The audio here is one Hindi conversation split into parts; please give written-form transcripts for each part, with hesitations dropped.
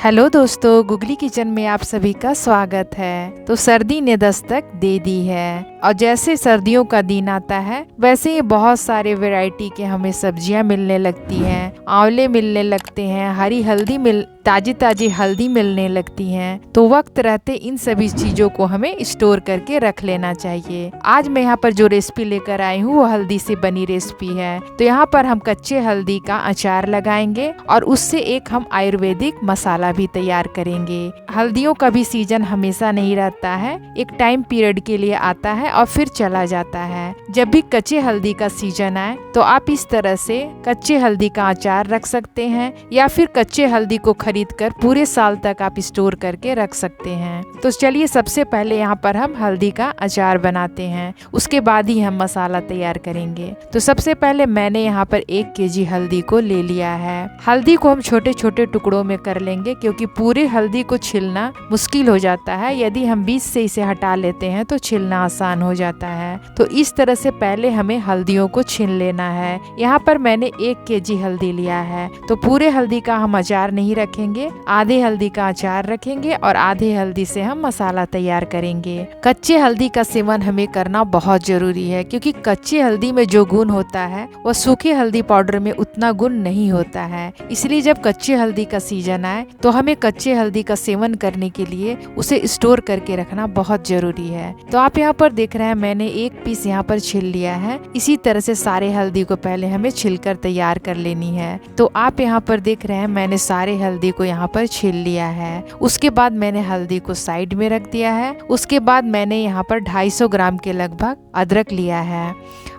हेलो दोस्तों, गुगली किचन में आप सभी का स्वागत है। तो सर्दी ने दस्तक दे दी है और जैसे सर्दियों का दिन आता है वैसे ही बहुत सारे वैरायटी के हमें सब्जियां मिलने लगती हैं। आंवले मिलने लगते हैं, हरी हल्दी ताजी ताजी हल्दी मिलने लगती हैं। तो वक्त रहते इन सभी चीजों को हमें स्टोर करके रख लेना चाहिए। आज मैं यहाँ पर जो रेसिपी लेकर आई हूँ वो हल्दी से बनी रेसिपी है। तो यहाँ पर हम कच्चे हल्दी का अचार लगाएंगे और उससे एक हम आयुर्वेदिक मसाला भी तैयार करेंगे। हल्दियों का भी सीजन हमेशा नहीं रहता है, एक टाइम पीरियड के लिए आता है और फिर चला जाता है। जब भी कच्चे हल्दी का सीजन आए तो आप इस तरह से कच्चे हल्दी का अचार रख सकते हैं या फिर कच्चे हल्दी को खरीद कर पूरे साल तक आप स्टोर करके रख सकते हैं। तो चलिए सबसे पहले यहाँ पर हम हल्दी का अचार बनाते हैं, उसके बाद ही हम मसाला तैयार करेंगे। तो सबसे पहले मैंने यहाँ पर 1 केजी हल्दी को ले लिया है। हल्दी को हम छोटे छोटे टुकड़ों में कर लेंगे क्योंकि पूरे हल्दी को छिलना मुश्किल हो जाता है। यदि हम बीज से इसे हटा लेते हैं तो छिलना आसान हो जाता है। तो इस तरह से पहले हमें हल्दियों को छील लेना है। यहाँ पर मैंने 1 केजी हल्दी लिया है। तो पूरे हल्दी का हम अचार नहीं रखेंगे, आधे हल्दी का अचार रखेंगे और आधे हल्दी से हम मसाला तैयार करेंगे। कच्चे हल्दी का सेवन हमें करना बहुत जरूरी है क्योंकि कच्चे हल्दी में जो गुण होता है वह सूखे हल्दी पाउडर में उतना गुण नहीं होता है। इसलिए जब कच्चे हल्दी का सीजन आए तो हमें कच्चे हल्दी का सेवन करने के लिए उसे स्टोर करके रखना बहुत जरूरी है। तो आप यहाँ पर देख रहे हैं मैंने 1 पीस यहाँ पर छील लिया है। इसी तरह से सारे हल्दी को पहले हमें छिलकर तैयार कर लेनी है। तो आप यहाँ पर देख रहे हैं मैंने सारे हल्दी को यहाँ पर छील लिया है। उसके बाद मैंने हल्दी को साइड में रख दिया है। उसके बाद मैंने यहाँ पर 250 ग्राम के लगभग अदरक लिया है।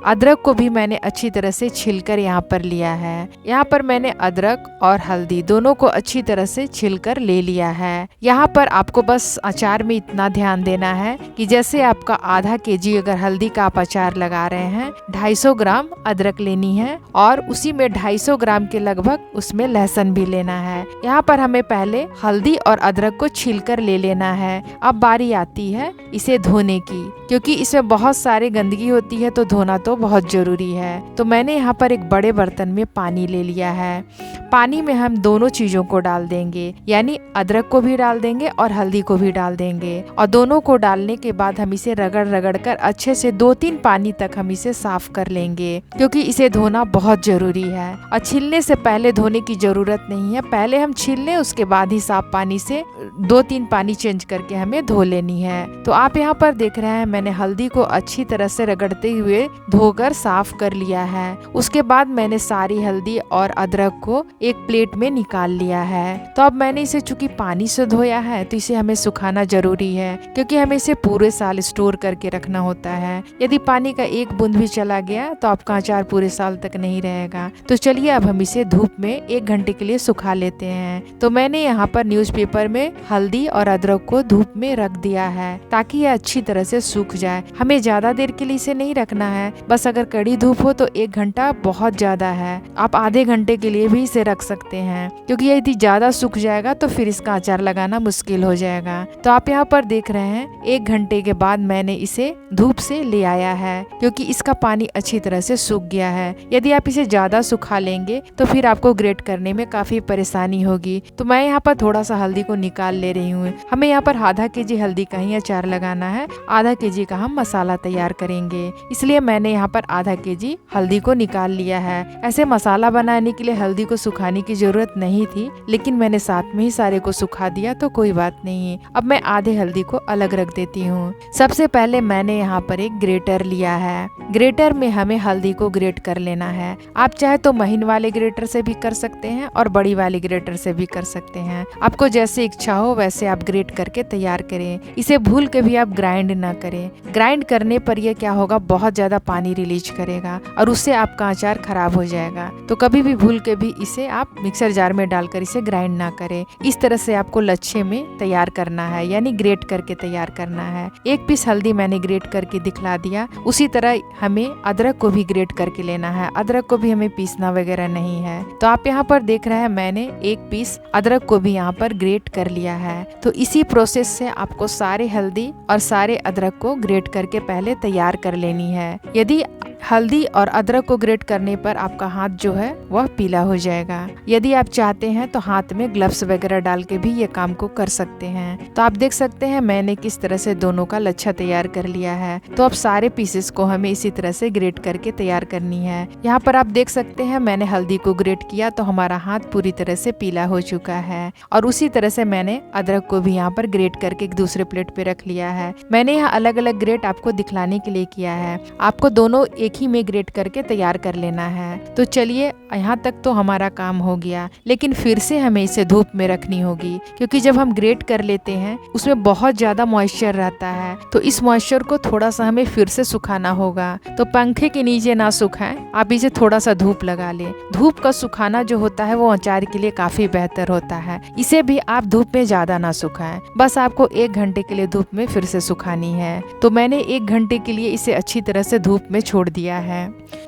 अदरक को भी मैंने अच्छी तरह से छीलकर यहाँ पर लिया है। यहाँ पर मैंने अदरक और हल्दी दोनों को अच्छी तरह से छीलकर ले लिया है। यहाँ पर आपको बस अचार में इतना ध्यान देना है कि जैसे आपका आधा केजी अगर हल्दी का आप अचार लगा रहे हैं, 250 ग्राम अदरक लेनी है और उसी में 250 ग्राम के लगभग उसमें लहसुन भी लेना है। यहाँ पर हमें पहले हल्दी और अदरक को छीलकर ले लेना है। अब बारी आती है इसे धोने की, क्योंकि इसमें बहुत सारी गंदगी होती है तो धोना तो बहुत जरूरी है। तो मैंने यहाँ पर एक बड़े बर्तन में पानी ले लिया है। पानी में हम दोनों चीजों को डाल देंगे, यानी अदरक को भी डाल देंगे और हल्दी को भी डाल देंगे और दोनों को डालने के बाद हम इसे रगड़ रगड़ कर अच्छे से 2-3 पानी तक हम इसे साफ कर लेंगे, क्योंकि इसे धोना बहुत जरूरी है। और छीलने से पहले धोने की जरूरत नहीं है, पहले हम छील लें उसके बाद ही साफ पानी से 2-3 पानी चेंज करके हमें धो लेनी है। तो आप यहाँ पर देख रहे हैं मैंने हल्दी को अच्छी तरह से रगड़ते हुए धोकर साफ कर लिया है। उसके बाद मैंने सारी हल्दी और अदरक को एक प्लेट में निकाल लिया है। तो अब मैंने इसे चूंकि पानी से धोया है तो इसे हमें सुखाना जरूरी है, क्योंकि हमें इसे पूरे साल स्टोर करके रखना होता है। यदि पानी का एक बूंद भी चला गया तो आपका अचार पूरे साल तक नहीं रहेगा। तो चलिए अब हम इसे धूप में 1 घंटे के लिए सुखा लेते हैं। तो मैंने यहाँ पर न्यूज़पेपर में हल्दी और अदरक को धूप में रख दिया है ताकि यह अच्छी तरह से सूख जाए। हमें ज्यादा देर के लिए इसे नहीं रखना है, बस अगर कड़ी धूप हो तो 1 घंटा बहुत ज्यादा है। आप आधे घंटे के लिए भी इसे रख सकते हैं, क्योंकि यदि ज्यादा सूख जाएगा तो फिर इसका अचार लगाना मुश्किल हो जाएगा। तो आप यहाँ पर देख रहे हैं 1 घंटे के बाद मैंने इसे धूप से ले आया है, क्योंकि इसका पानी अच्छी तरह से सूख गया है। यदि आप इसे ज्यादा सुखा लेंगे तो फिर आपको ग्रेट करने में काफी परेशानी होगी। तो मैं यहाँ पर थोड़ा सा हल्दी को निकाल ले रही हूँ। हमें यहाँ पर आधा केजी हल्दी का ही अचार लगाना है, आधा केजी का हम मसाला तैयार करेंगे, इसलिए मैंने यहाँ पर आधा केजी हल्दी को निकाल लिया है। ऐसे मसाला बनाने के लिए हल्दी को सुखाने की जरूरत नहीं थी, लेकिन मैंने साथ में ही सारे को सुखा दिया तो कोई बात नहीं। अब मैं आधे हल्दी को अलग रख देती हूँ। सबसे पहले मैंने यहाँ पर एक ग्रेटर लिया है। ग्रेटर में हमें हल्दी को ग्रेट कर लेना है। आप चाहे तो महीन वाले ग्रेटर से भी कर सकते हैं और बड़ी वाली ग्रेटर से भी कर सकते हैं। आपको जैसे इच्छा हो वैसे आप ग्रेट करके तैयार करें। इसे भूल के भी आप ग्राइंड ना करें। ग्राइंड करने पर यह क्या होगा, बहुत ज्यादा पानी रिलीज करेगा और उससे आपका अचार खराब हो जाएगा। तो कभी भी भूल के भी इसे आप मिक्सर जार में डालकर इसे ग्राइंड ना करें। इस तरह से आपको लच्छे में तैयार करना है, यानी ग्रेट करके तैयार करना है। 1 पीस हल्दी मैंने ग्रेट करके दिखला दिया। उसी तरह हमें अदरक को भी ग्रेट करके लेना है। अदरक को भी हमें पीसना वगैरह नहीं है। तो आप यहाँ पर देख रहे हैं मैंने 1 पीस पीस अदरक को भी यहाँ पर ग्रेट कर लिया है। तो इसी प्रोसेस से आपको सारे हल्दी और सारे अदरक को ग्रेट करके पहले तैयार कर लेनी है। यदि हल्दी और अदरक को ग्रेट करने पर आपका हाथ जो है वह पीला हो जाएगा। यदि आप चाहते हैं तो हाथ में ग्लव्स वगैरह डाल के भी ये काम को कर सकते हैं। तो आप देख सकते हैं मैंने किस तरह से दोनों का लच्छा तैयार कर लिया है। तो अब सारे पीसेस को हमें इसी तरह से ग्रेट करके तैयार करनी है। यहाँ पर आप देख सकते हैं मैंने हल्दी को ग्रेट किया तो हमारा हाथ पूरी तरह से पीला हो चुका है। और उसी तरह से मैंने अदरक को भी यहाँ पर ग्रेट करके एक दूसरे प्लेट पे रख लिया है। मैंने यहाँ अलग अलग ग्रेट आपको दिखलाने के लिए किया है। आपको दोनों एक ही में ग्रेट करके तैयार कर लेना है। तो चलिए यहाँ तक तो हमारा काम हो गया, लेकिन फिर से हमें इसे धूप में रखनी होगी, क्योंकि जब हम ग्रेट कर लेते हैं उसमें बहुत ज्यादा मॉइस्चर रहता है। तो इस मॉइस्चर को थोड़ा सा हमें फिर से सुखाना होगा। तो पंखे के नीचे ना सुखाएं, आप इसे थोड़ा सा धूप लगा लें। धूप का सुखाना जो होता है वो अचार के लिए काफी बेहतर होता है। इसे भी आप धूप में ज्यादा ना सुखाएं, बस आपको 1 घंटे के लिए धूप में फिर से सुखानी है। तो मैंने 1 घंटे के लिए इसे अच्छी तरह से धूप में छोड़ दिया है।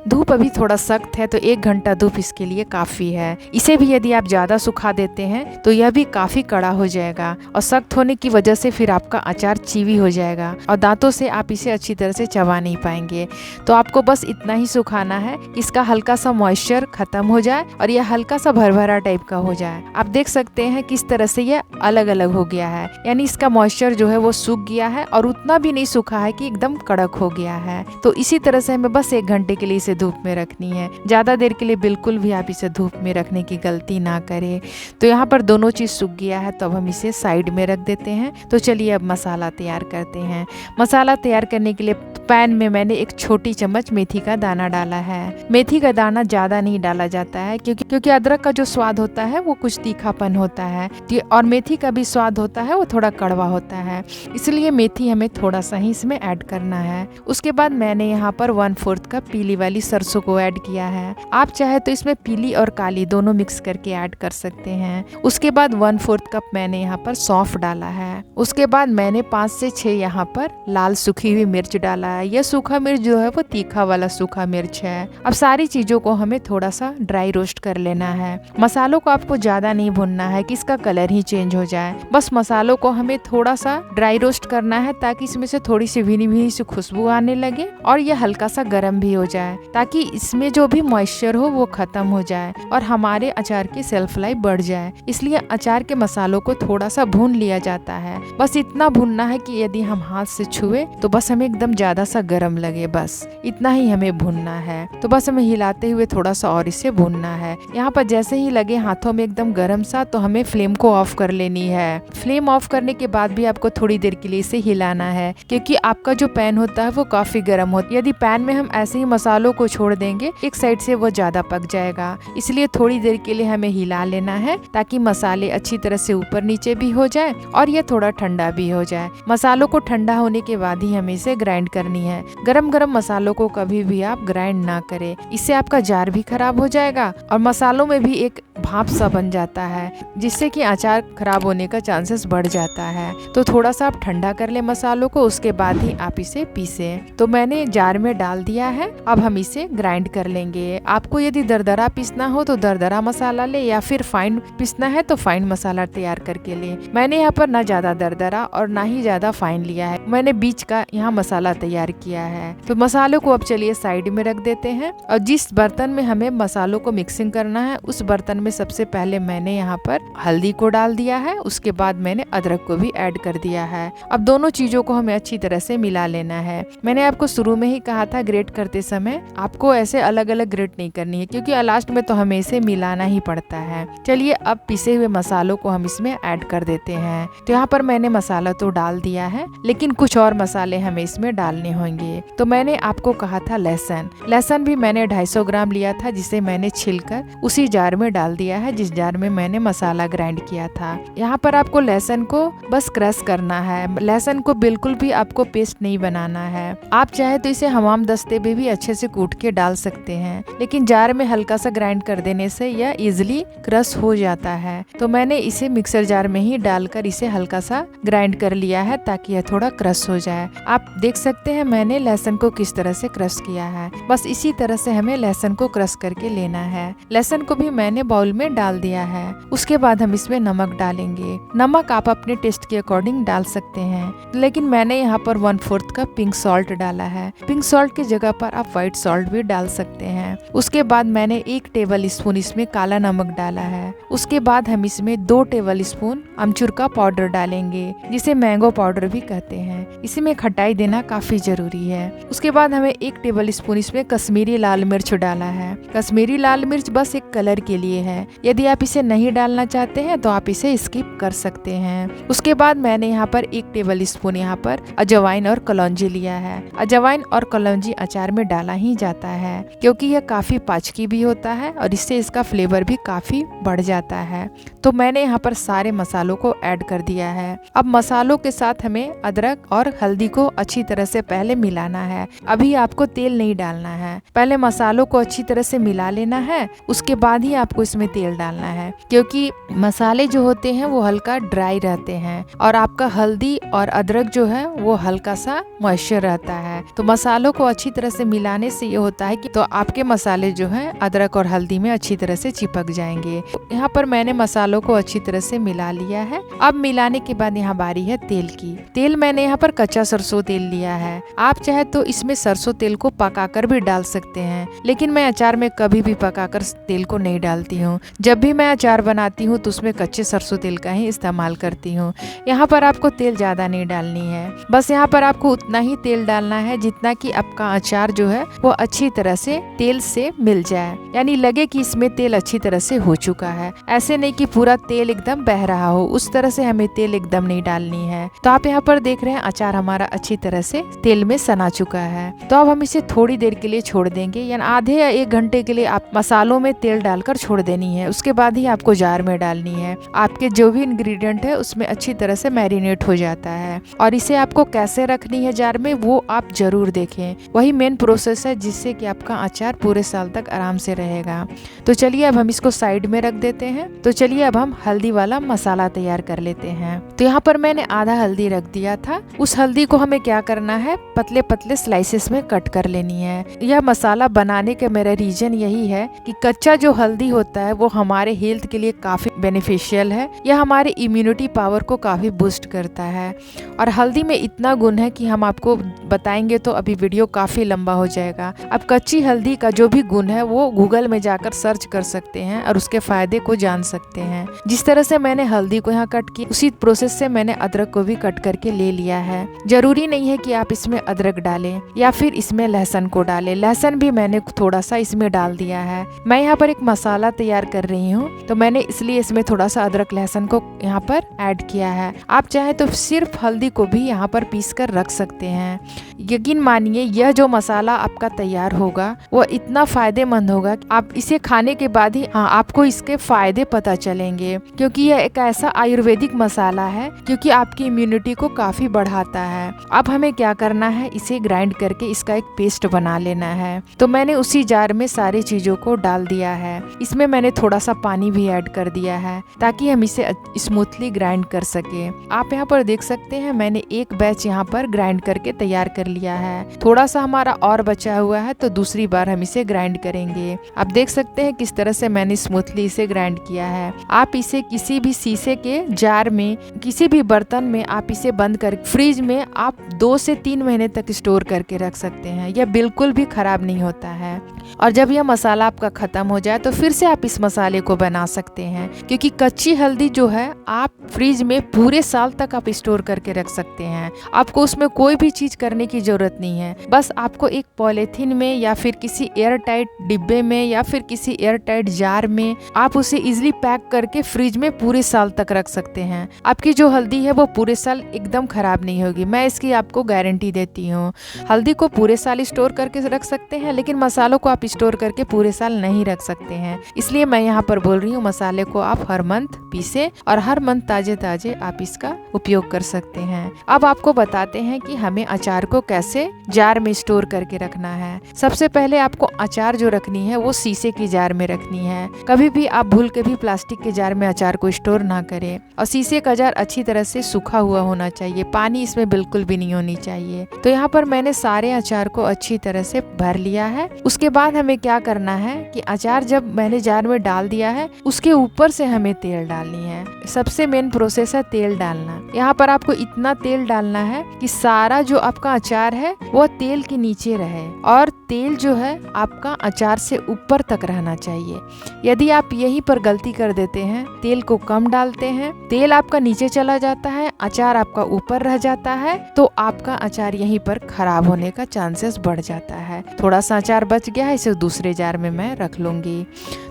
धूप अभी थोड़ा सख्त है तो 1 घंटा धूप इसके लिए काफी है। इसे भी यदि आप ज्यादा सुखा देते हैं तो यह भी काफी कड़ा हो जाएगा और सख्त होने की वजह से फिर आपका अचार चीवी हो जाएगा और दांतों से आप इसे अच्छी तरह से चबा नहीं पाएंगे। तो आपको बस इतना ही सुखाना है कि इसका हल्का सा मॉइस्चर खत्म हो जाए और यह हल्का सा भरभरा टाइप का हो जाए। आप देख सकते हैं किस तरह से यह अलग अलग हो गया है, यानी इसका मॉइस्चर जो है वो सूख गया है और उतना भी नहीं सूखा है कि एकदम कड़क हो गया है। तो इसी तरह से हमें बस 1 घंटे के लिए इसे धूप में रखनी है। ज्यादा देर के लिए बिल्कुल भी आप इसे धूप में रखने की गलती ना करें। तो यहाँ पर दोनों चीज सूख गया है तो अब हम इसे साइड में रख देते हैं। तो चलिए अब मसाला तैयार करते हैं। मसाला तैयार करने के लिए पैन में मैंने 1 छोटी चम्मच मेथी का दाना डाला है। मेथी का दाना ज्यादा नहीं डाला जाता है क्योंकि अदरक का जो स्वाद होता है वो कुछ तीखापन होता है और मेथी का भी स्वाद होता है वो थोड़ा कड़वा होता है, इसलिए मेथी हमें थोड़ा सा ही इसमें ऐड करना है। उसके बाद मैंने यहाँ पर 1/4 कप पीली वाली सरसों को ऐड किया है। आप चाहे तो इसमें पीली और काली दोनों मिक्स करके ऐड कर सकते हैं। उसके बाद 1/4 कप मैंने यहाँ पर सौंफ डाला है। उसके बाद मैंने 5 से 6 यहाँ पर लाल सूखी हुई मिर्च डाला है। यह सूखा मिर्च जो है वो तीखा वाला सूखा मिर्च है। अब सारी चीजों को हमें थोड़ा सा ड्राई रोस्ट कर लेना है। मसालों को आपको ज्यादा नहीं भूनना है कि इसका कलर ही चेंज हो जाए। बस मसालों को हमें थोड़ा सा ड्राई रोस्ट करना है ताकि इसमें से थोड़ी सी भीनी भीनी सी खुशबू आने लगे और यह हल्का सा गर्म भी हो जाए, ताकि इसमें जो भी मॉइस्चर हो वो खत्म हो जाए और हमारे अचार की सेल्फ लाइफ बढ़ जाए। इसलिए अचार के मसालों को थोड़ा सा भून लिया जाता है। बस इतना भूनना है कि यदि हम हाथ से छुए तो बस हमें एकदम ज्यादा सा गर्म लगे, बस इतना ही हमें भूनना है। तो बस हमें हिलाते हुए थोड़ा सा और इसे भूनना है। यहाँ पर जैसे ही लगे हाथों में एकदम गर्म सा तो हमें फ्लेम को ऑफ कर लेनी है। फ्लेम ऑफ करने के बाद भी आपको थोड़ी देर के लिए इसे हिलाना है, क्योंकि आपका जो पैन होता है वो काफी गर्म होता है। यदि पैन में हम ऐसे ही मसालों को छोड़ देंगे एक साइड से वो ज्यादा पक जाएगा, इसलिए थोड़ी देर के लिए हमें हिला लेना है ताकि मसाले अच्छी तरह से ऊपर नीचे भी हो जाए और ये थोड़ा ठंडा भी हो जाए। मसालों को ठंडा होने के बाद ही हमें इसे ग्राइंड करनी है। गरम गरम मसालों को कभी भी आप ग्राइंड ना करें, इससे आपका जार भी खराब हो जाएगा और मसालों में भी एक भाप सा बन जाता है जिससे कि अचार खराब होने का चांसेस बढ़ जाता है। तो थोड़ा सा आप ठंडा कर ले मसालों को, उसके बाद ही आप इसे पीसे। तो मैंने जार में डाल दिया है। अब हम इसे ग्राइंड कर लेंगे। आपको यदि दरदरा पीसना हो तो दरदरा मसाला ले, या फिर फाइन पीसना है तो फाइन मसाला तैयार करके ले। मैंने यहाँ पर ना ज्यादा दरदरा और ना ही ज्यादा फाइन लिया है, मैंने बीच का यहाँ मसाला तैयार किया है। तो मसालों को अब चलिए साइड में रख देते हैं और जिस बर्तन में हमें मसालों को मिक्सिंग करना है उस बर्तन में सबसे पहले मैंने यहाँ पर हल्दी को डाल दिया है। उसके बाद मैंने अदरक को भी ऐड कर दिया है। अब दोनों चीजों को हमें अच्छी तरह से मिला लेना है। मैंने आपको शुरू में ही कहा था ग्रेट करते समय आपको ऐसे अलग अलग ग्रेट नहीं करनी है, क्योंकि लास्ट में तो हमें इसे मिलाना ही पड़ता है। चलिए अब पिसे हुए मसालों को हम इसमें ऐड कर देते हैं। तो यहाँ पर मैंने मसाला तो डाल दिया है, लेकिन कुछ और मसाले हमें इसमें डालने होंगे। तो मैंने आपको कहा था लहसुन भी मैंने 250 ग्राम लिया था, जिसे मैंने छिलकर उसी जार में डाल दिया है जिस जार में मैंने मसाला ग्राइंड किया था। यहाँ पर आपको लहसुन को बस क्रश करना है, लहसुन को बिल्कुल भी आपको पेस्ट नहीं बनाना है। आप चाहे तो इसे हमाम दस्ते में भी अच्छे से कूट के डाल सकते हैं, लेकिन जार में हल्का सा ग्राइंड कर देने से यह इजिली क्रश हो जाता है। तो मैंने इसे मिक्सर जार में ही डालकर इसे हल्का सा ग्राइंड कर लिया है ताकि यह थोड़ा क्रश हो जाए। आप देख सकते हैं हैं मैंने लहसुन को किस तरह से क्रश किया है। बस इसी तरह से हमें लहसुन को क्रश करके लेना है। लहसुन को भी मैंने बाउल में डाल दिया है। उसके बाद हम इसमें नमक डालेंगे। नमक आप अपने टेस्ट के अकॉर्डिंग डाल सकते हैं, लेकिन मैंने यहाँ पर 1/4 कप पिंक सॉल्ट डाला है। पिंक सॉल्ट की जगह पर आप व्हाइट सॉल्ट भी डाल सकते हैं। उसके बाद मैंने 1 टेबल स्पून इसमें काला नमक डाला है। उसके बाद हम इसमें 2 टेबल स्पून अमचूर का पाउडर डालेंगे, जिसे मैंगो पाउडर भी कहते हैं। इसमें खटाई देना काफी जरूरी है। उसके बाद हमें 1 टेबल स्पून इसमें कश्मीरी लाल मिर्च डाला है। कश्मीरी लाल मिर्च बस एक कलर के लिए है। यदि आप इसे नहीं डालना चाहते हैं तो आप इसे स्किप कर सकते हैं। उसके बाद मैंने यहाँ पर 1 टेबल स्पून यहाँ पर अजवाइन और कलौंजी लिया है। अजवाइन और कलौंजी अचार में डाला ही जाता है, क्योंकि यह काफी पाचकी भी होता है और इससे इसका फ्लेवर भी काफी बढ़ जाता है। तो मैंने यहाँ पर सारे मसालों को ऐड कर दिया है। अब मसालों के साथ हमें अदरक और हल्दी को अच्छी तरह से पहले मिलाना है। अभी आपको तेल नहीं डालना है, पहले मसालों को अच्छी तरह से मिला लेना है। उसके बाद ही आपको इसमें तेल डालना है, क्योंकि मसाले जो होते हैं वो हल्का ड्राई रहते हैं और आपका हल्दी और अदरक जो है वो हल्का सा मॉइस्चर रहता है। तो मसालों को अच्छी तरह से मिलाने से ये होता है कि तो आपके मसाले जो हैं अदरक और हल्दी में अच्छी तरह से चिपक जाएंगे। यहाँ पर मैंने मसालों को अच्छी तरह से मिला लिया है। अब मिलाने के बाद यहाँ बारी है तेल की। तेल मैंने यहाँ पर कच्चा सरसों तेल लिया है। आप चाहे तो इसमें सरसों तेल को पकाकर भी डाल सकते हैं, लेकिन मैं अचार में कभी भी पकाकर तेल को नहीं डालती हूँ। जब भी मैं अचार बनाती हूँ तो उसमें कच्चे सरसों तेल का ही इस्तेमाल करती हूँ। यहाँ पर आपको तेल ज्यादा नहीं डालनी है, बस यहाँ पर आपको उतना ही तेल डालना है जितना कि आपका अचार जो है वो अच्छी तरह से तेल से मिल जाए, यानी लगे कि इसमें तेल अच्छी तरह से हो चुका है। ऐसे नहीं कि पूरा तेल एकदम बह रहा हो, उस तरह से हमें तेल एकदम नहीं डालनी है। तो आप यहाँ पर देख रहे हैं अचार हमारा अच्छी तरह से तेल में सना चुका है। तो अब हम इसे थोड़ी देर के लिए छोड़ देंगे, यानी आधे या 1 घंटे के लिए आप मसालों में तेल डालकर छोड़ देनी है। उसके बाद ही आपको जार में डालनी है। आपके जो भी इंग्रेडिएंट है उसमें अच्छी तरह से मैरिनेट हो जाता है। और इसे आपको कैसे रखनी है जार में वो आप जरूर देखें, वही मेन प्रोसेस है जिससे कि आपका अचार पूरे साल तक आराम से रहेगा। तो चलिए अब हम इसको साइड में रख देते हैं। तो चलिए अब हम हल्दी वाला मसाला तैयार कर लेते हैं। तो यहाँ पर मैंने आधा हल्दी रख दिया था। उस हल्दी को हमें क्या करना है, पतले पतले स्लाइसेस में कट कर लेनी है। यह मसाला बनाने का मेरा रीजन यही है कि कच्चा जो हल्दी होता है वो हमारे हेल्थ के लिए काफी बेनिफिशियल है। यह हमारे इम्यूनिटी पावर को काफी बूस्ट करता है। और हल्दी में इतना गुण है कि हम आपको बताएंगे तो अभी वीडियो काफी लंबा हो जाएगा। अब कच्ची हल्दी का जो भी गुण है वो गूगल में जाकर सर्च कर सकते हैं और उसके फायदे को जान सकते हैं। जिस तरह से मैंने हल्दी को यहाँ कट की, उसी प्रोसेस से मैंने अदरक को भी कट करके ले लिया है। जरूरी नहीं है कि आप इसमें अदरक डालें या फिर इसमें लहसुन को डालें। लहसुन भी मैंने थोड़ा सा इसमें डाल दिया है। मैं यहाँ पर एक मसाला तैयार कर रही हूँ, तो मैंने इसलिए इसमें थोड़ा सा अदरक लहसुन को यहाँ पर ऐड किया है। आप चाहे तो सिर्फ हल्दी को भी यहाँ पर पीस कर रख सकते हैं। यकीन मानिए यह जो मसाला आपका तैयार होगा वो इतना फायदेमंद होगा कि आप इसे खाने के बाद ही आपको इसके फायदे पता चलेंगे, क्योंकि यह एक ऐसा आयुर्वेदिक मसाला है क्योंकि आपकी इम्यूनिटी को काफी बढ़ाता है। अब हमें क्या करना है, इसे ग्राइंड करके इसका एक पेस्ट बना लेना है। तो मैंने उसी जार में सारी चीजों को डाल दिया है। इसमें मैंने थोड़ा सा पानी भी ऐड कर दिया है ताकि हम इसे स्मूथली ग्राइंड कर सके। आप यहाँ पर देख सकते हैं मैंने एक बैच यहाँ पर ग्राइंड करके तैयार कर लिया है। थोड़ा सा हमारा और बचा हुआ है तो दूसरी बार हम इसे ग्राइंड करेंगे। आप देख सकते हैं किस तरह से मैंने स्मूथली इसे ग्राइंड किया है। आप इसे किसी भी शीशे के जार में, किसी भी बर्तन में आप इसे बंद कर फ्रिज में आप 2 से 3 महीने तक स्टोर करके रख सकते हैं। यह बिल्कुल भी खराब नहीं होता है। और जब यह मसाला आपका खत्म हो जाए तो फिर से आप इस मसाले को बना सकते हैं, क्योंकि कच्ची हल्दी जो है आप फ्रिज में पूरे साल तक आप स्टोर करके रख सकते हैं। आपको उसमें कोई भी चीज करने की जरूरत नहीं है। बस आपको एक पॉलिथीन में या फिर किसी एयर टाइट डिब्बे में या फिर किसी एयर टाइट जार में आप उसे इजिली पैक करके फ्रिज में पूरे साल तक रख सकते हैं। आपकी जो हल्दी है वो पूरे साल एकदम खराब नहीं होगी, मैं इसकी आपको गारंटी देती हूँ। हल्दी को पूरे साल स्टोर करके रख सकते हैं, लेकिन मसालों को आप आप स्टोर करके पूरे साल नहीं रख सकते हैं। इसलिए मैं यहाँ पर बोल रही हूँ मसाले को आप हर मंथ पीसे और हर मंथ ताजे ताजे आप इसका उपयोग कर सकते हैं। अब आपको बताते हैं कि हमें अचार को कैसे जार में स्टोर करके रखना है। सबसे पहले आपको अचार जो रखनी है वो शीशे की जार में रखनी है। कभी भी आप भूल के भी प्लास्टिक के जार में अचार को स्टोर ना करें। और शीशे का जार अच्छी तरह से सूखा हुआ होना चाहिए, पानी इसमें बिल्कुल भी नहीं होनी चाहिए। तो यहाँ पर मैंने सारे अचार को अच्छी तरह से भर लिया है। उसके बाद हमें क्या करना है कि अचार जब मैंने जार में डाल दिया है उसके ऊपर से हमें तेल डालनी है। सबसे मेन प्रोसेस है तेल डालना। यहाँ पर आपको इतना तेल डालना है कि सारा जो आपका अचार है वो तेल के नीचे रहे और तेल जो है आपका अचार से ऊपर तक रहना चाहिए। यदि आप यहीं पर गलती कर देते हैं, तेल को कम डालते हैं, तेल आपका नीचे चला जाता है, अचार आपका ऊपर रह जाता है, तो आपका अचार यहीं पर खराब होने का चांसेस बढ़ जाता है। थोड़ा सा अचार बच गया है, इसे दूसरे जार में मैं रख लूंगी।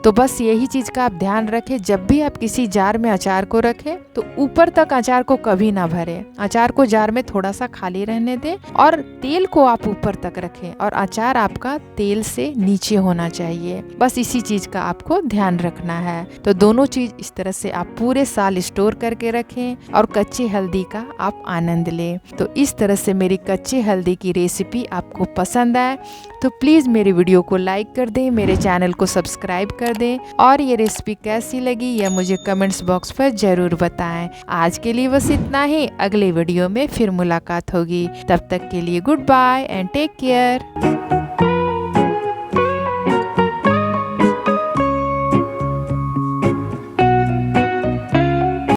तो बस यही चीज का आप ध्यान रखें, जब भी आप किसी जार में अचार को रखें तो ऊपर तक अचार को कभी ना भरें। अचार को जार में थोड़ा सा खाली रहने दें और तेल को आप ऊपर तक रखें और अचार आपका तेल से नीचे होना चाहिए। बस इसी चीज का आपको ध्यान रखना है। तो दोनों चीज इस तरह से आप पूरे साल स्टोर करके रखें और कच्ची हल्दी का आप आनंद लें। तो इस तरह से मेरी कच्ची हल्दी की रेसिपी आपको पसंद आए तो प्लीज मेरे वीडियो को लाइक कर दें, मेरे चैनल को सब्सक्राइब कर दें और ये रेसिपी कैसी लगी यह मुझे कमेंट्स बॉक्स पर जरूर बताएं। आज के लिए बस इतना ही, अगले वीडियो में फिर मुलाकात होगी। तब तक के लिए goodbye and take care.